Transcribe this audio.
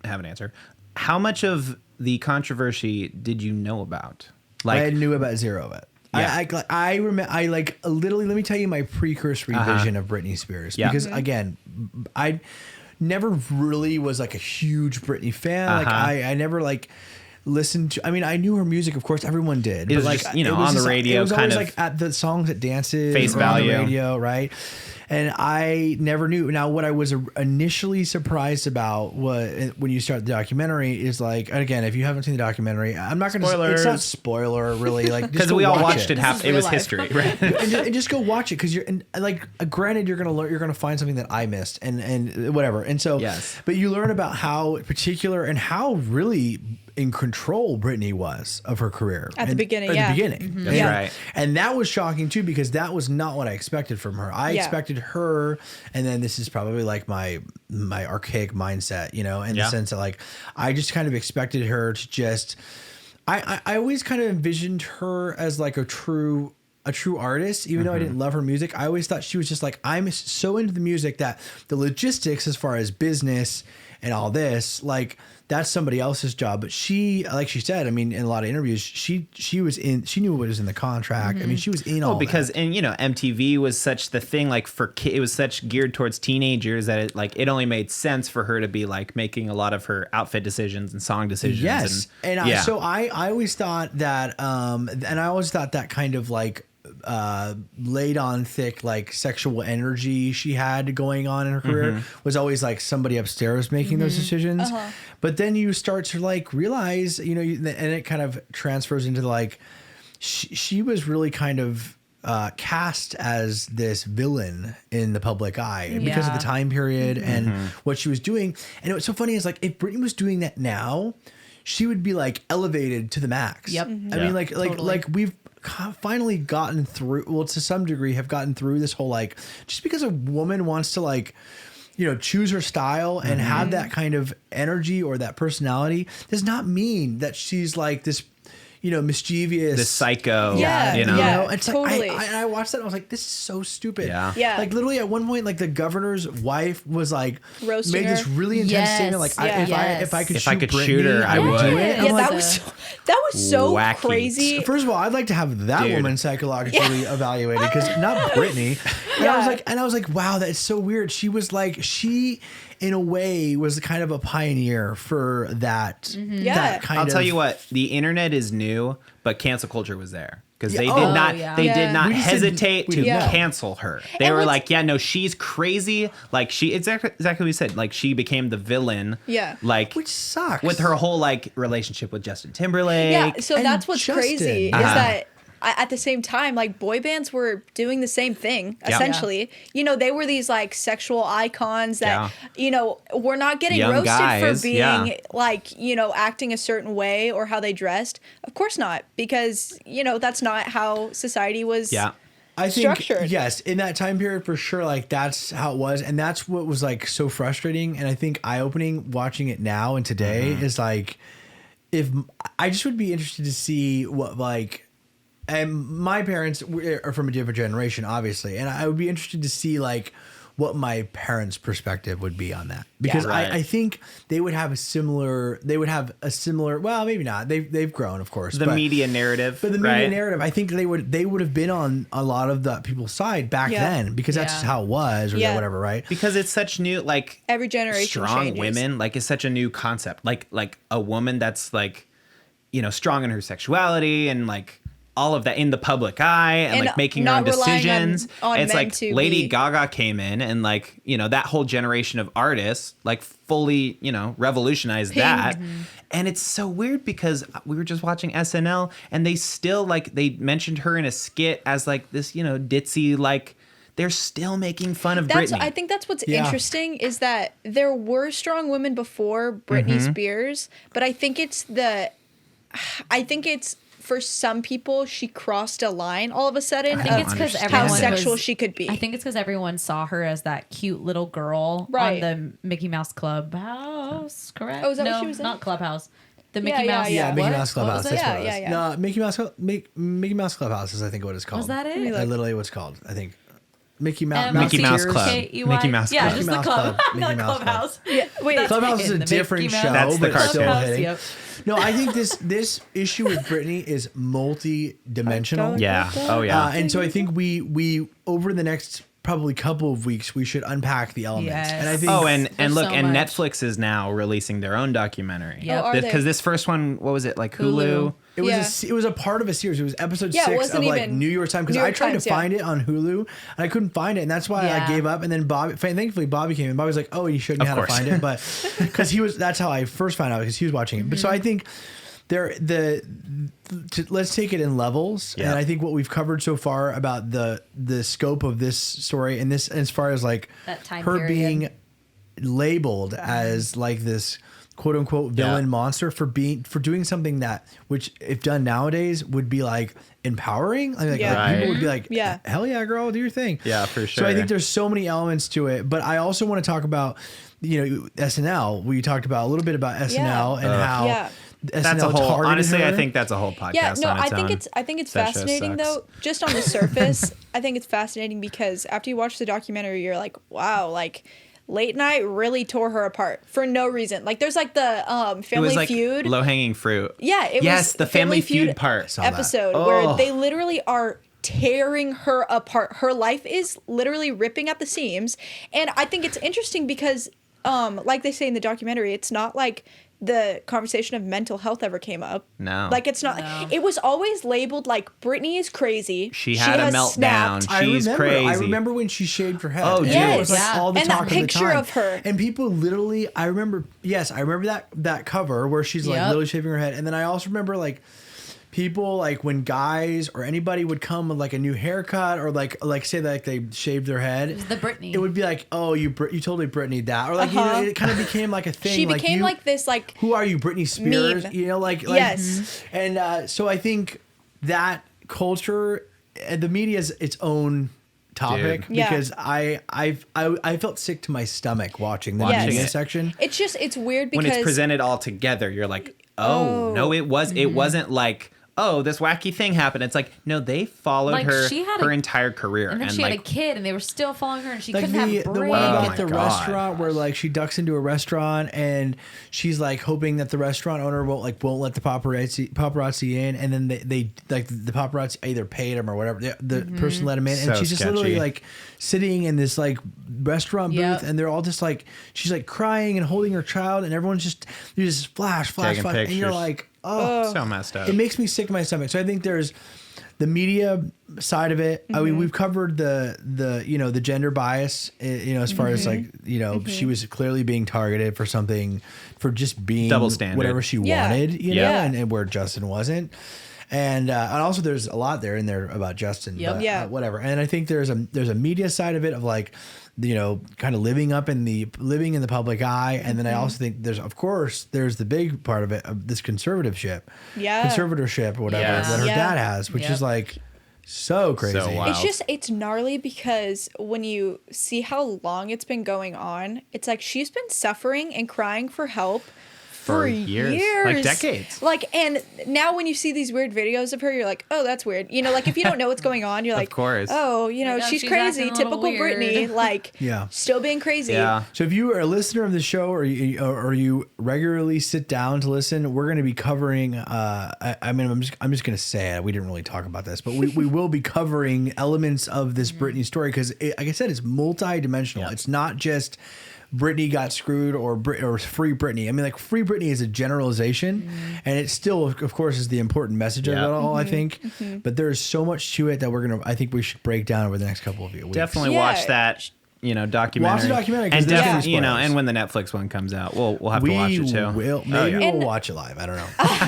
have an answer. How much of the controversy did you know about? Like, I knew about zero of it. Yeah. I remember. I like literally. Let me tell you my precursory vision of Britney Spears. Yeah. Because again, I never really was like a huge Britney fan. Like I never like listened to. I mean, I knew her music, of course. Everyone did. It was but like just, on the radio, it was kind always of like at the songs at dances, face or value on the radio, right? And I never knew. Now, what I was initially surprised about when you start the documentary is like, again, if you haven't seen the documentary, I'm not going to. It's not spoiler, really. Like because we all watched it. It was life. history, right? and just go watch it because you're like. Granted, you're gonna find something that I missed and whatever. And so, yes. But you learn about how particular and how really in control Brittney was of her career at the beginning. Mm-hmm. That's right. And that was shocking too, because that was not what I expected from her. I expected her, and then this is probably like my archaic mindset, in the sense that like I just kind of expected her to just. I always kind of envisioned her as like a true artist, even though I didn't love her music. I always thought she was just like, I'm so into the music that the logistics as far as business and all this, like that's somebody else's job. But she, like she said, I mean, in a lot of interviews, she knew what was in the contract. I mean, she was in all because that. and MTV was such the thing, like it was such geared towards teenagers that it only made sense for her to be like making a lot of her outfit decisions and song decisions. Yes. So I always thought that, and I always thought that kind of like, laid on thick like sexual energy she had going on in her career was always like somebody upstairs making those decisions. But then you start to like realize, and it kind of transfers into like she was really kind of cast as this villain in the public eye because of the time period and what she was doing. And what's so funny is like if Brittney was doing that now, she would be like elevated to the max. Yep. I mean, like we've finally gotten through, to some degree have gotten through this whole like, just because a woman wants to like, choose her style and have that kind of energy or that personality does not mean that she's like this, mischievous, the psycho. It's totally. like I watched that and I was like, this is so stupid. Yeah. Like literally at one point, like the gogovernor's wife was like roasting made this really intense statement, like if I could shoot her, I would do it. Yeah, that was so wacky. crazy. First of all, I'd like to have that woman psychologically evaluated, because not Brittney. And I was like, wow, that's so weird. She was like, in a way was kind of a pioneer for that. That kind I'll tell you what, the internet is new, but cancel culture was there. Because they did not hesitate to cancel her. They were like, yeah, no, she's crazy. Like exactly what you said. Like she became the villain. Yeah. Which sucks. With her whole like relationship with Justin Timberlake. Yeah. So And that's what's Justin. crazy is that at the same time, like boy bands were doing the same thing, essentially. They were these like sexual icons that, were not getting Young roasted guys, for being like, acting a certain way or how they dressed. Of course not, because, that's not how society was I think, structured. yes, in that time period for sure, like that's how it was. And that's what was like so frustrating. And I think eye-opening watching it now and today is like, if I just would be interested to see what like, and my parents are from a different generation, obviously. And I would be interested to see like what my parents' perspective would be on that, because I think they would have a similar, well, maybe not. They've grown, of course. The media narrative. But the media narrative, I think they would have been on a lot of the people's side back then, because that's just how it was, or whatever, right? Because it's such new, like every generation strong changes. women, like it's such a new concept. Like a woman that's like, strong in her sexuality and like all of that in the public eye and like making her own decisions. It's like Lady Gaga came in and like, that whole generation of artists like fully, revolutionized that. And it's so weird because we were just watching SNL and they still like, they mentioned her in a skit as like this, ditzy, like they're still making fun of Brittney. I think that's what's interesting is that there were strong women before Britney Spears, but I think it's for some people, she crossed a line all of a sudden. I think it's because everyone how sexual she could be. I think it's because everyone saw her as that cute little girl on the Mickey Mouse Clubhouse, correct? Oh, is that what she was in? Not Clubhouse. The Mickey Mouse. Yeah, Mickey Mouse Clubhouse. That's what it was. No, Mickey Mouse Clubhouse is, I think, what it's called. Was that it? Literally what's called, I think. Mickey Mouse Mickey Mouse Club. Mickey Mouse Yeah, Club. just the club, not Clubhouse. Yeah, wait. Clubhouse is a different show, That's the but still cartoon. hitting. Yep. No, I think this issue with Brittney is multi-dimensional. Yeah. Oh yeah. And so I think we over the next probably couple of weeks we should unpack the elements. Yes. And I think and look, so and much. Netflix is now releasing their own documentary. Yep. Oh, are they? Because this first one, what was it, like Hulu? it was a part of a series. It was episode Yeah, it 6 wasn't of like even New York Times, because New I York tried Times, to find it on Hulu and I couldn't find it, and that's why I Yeah. gave up. And then thankfully Bobby came in. Bobby was like, "Oh, you showed me Of how course. to find it," but because that's how I first found out, because he was watching it. But so I think let's take it in levels. Yeah. And I think what we've covered so far about the scope of this story, and this as far as like That time her period. being labeled as like this quote unquote villain Yeah. monster for doing something that, which if done nowadays would be like empowering. Like, Yeah. like, people would be like, Yeah. hell yeah, girl, do your thing. Yeah, for So I think sure. there's so many elements to it, but I also want to talk about, SNL. We talked about a little bit about SNL and how Yeah. SNL That's a whole. targeted Honestly, her. I think that's a whole podcast. Yeah, no, on its own. I think it's That show fascinating sucks. though. Just on the surface, I think it's fascinating because after you watch the documentary, you're like, wow, like Late Night really tore her apart for no reason. Like there's like the It Family was like Feud. low hanging fruit. Yeah, it yes, was the Family Feud part. Saw that. episode Oh. where they literally are tearing her apart. Her life is literally ripping at the seams. And I think it's interesting because like they say in the documentary, it's not like the conversation of mental health ever came up. No. Like it's not. No. It was always labeled like Brittney is crazy. She had a has meltdown. snapped. She's I crazy. remember when she shaved her head. Oh, and yes. it was like Yeah. all the And talk that of the picture time. of her. And people literally, I remember that cover where she's like Yep. literally shaving her head. And then I also remember like people, like when guys or anybody would come with like a new haircut or like say that like they shaved their head. It was the Brittney. It would be like, oh, you totally Brittney that, or like it kind of became like a thing. She like became you, like this like who are you, Britney Spears? Meme. Yes. And so I think that culture, the media is its own topic. Dude. Yeah. Because I felt sick to my stomach watching the Watching media it. section. it's weird because when it's presented all together, you're like, oh, no, it wasn't like, oh, this wacky thing happened. It's like, no, they followed Like, her she had her a- entire career. And then she like, had a kid, and they were still following her, and she Like couldn't have the break. one Oh at my the God. restaurant where like she ducks into a restaurant and she's like hoping that the restaurant owner won't let the paparazzi in, and then they like the paparazzi either paid him or whatever, the person let him in, and So she's just sketchy. literally like sitting in this like restaurant booth, Yep. and they're all just like, she's like crying and holding her child, and everyone's just, you just flash Taking and you're pictures. like, oh, so messed up. it makes me sick to my stomach. So I think there's the media side of it. I mean, we've covered the gender bias, as far as like, she was clearly being targeted for something, for just being Double standard. whatever she Yeah. wanted, Yeah. and where Justin wasn't. And also there's a lot there in there about Justin, Yep. but, Yeah. whatever. And I think there's a media side of it of like, kind of living in the public eye. And then I also think there's the big part of it, of this conservatorship or whatever Yes. that her Yeah. dad has, which Yep. is like so crazy. So wild. it's gnarly because when you see how long it's been going on, it's like she's been suffering and crying for help for years. Like decades. Like, and now when you see these weird videos of her, you're like, oh, that's weird. Like if you don't know what's going on, you're like, course. oh, Like, oh, she's she's crazy, acting a little typical weird. Brittney, like, Yeah. still being crazy. Yeah. So if you are a listener of the show or you regularly sit down to listen, we're going to be covering. I'm just going to say it. We didn't really talk about this, but we will be covering elements of this Brittney story because, like I said, it's multi-dimensional. Yeah. It's not just Brittney got screwed or free Brittney. I mean, like free Brittney is a generalization, and it still, of course, is the important message of it all. I think, but there's so much to it that I think we should break down over the next couple of weeks. Definitely Yeah. watch that. Documentary. Watch the documentary, 'cause and there's definitely, spoilers. and when the Netflix one comes out, we'll have to watch it too. Maybe Oh, yeah. we'll watch it live. I don't know.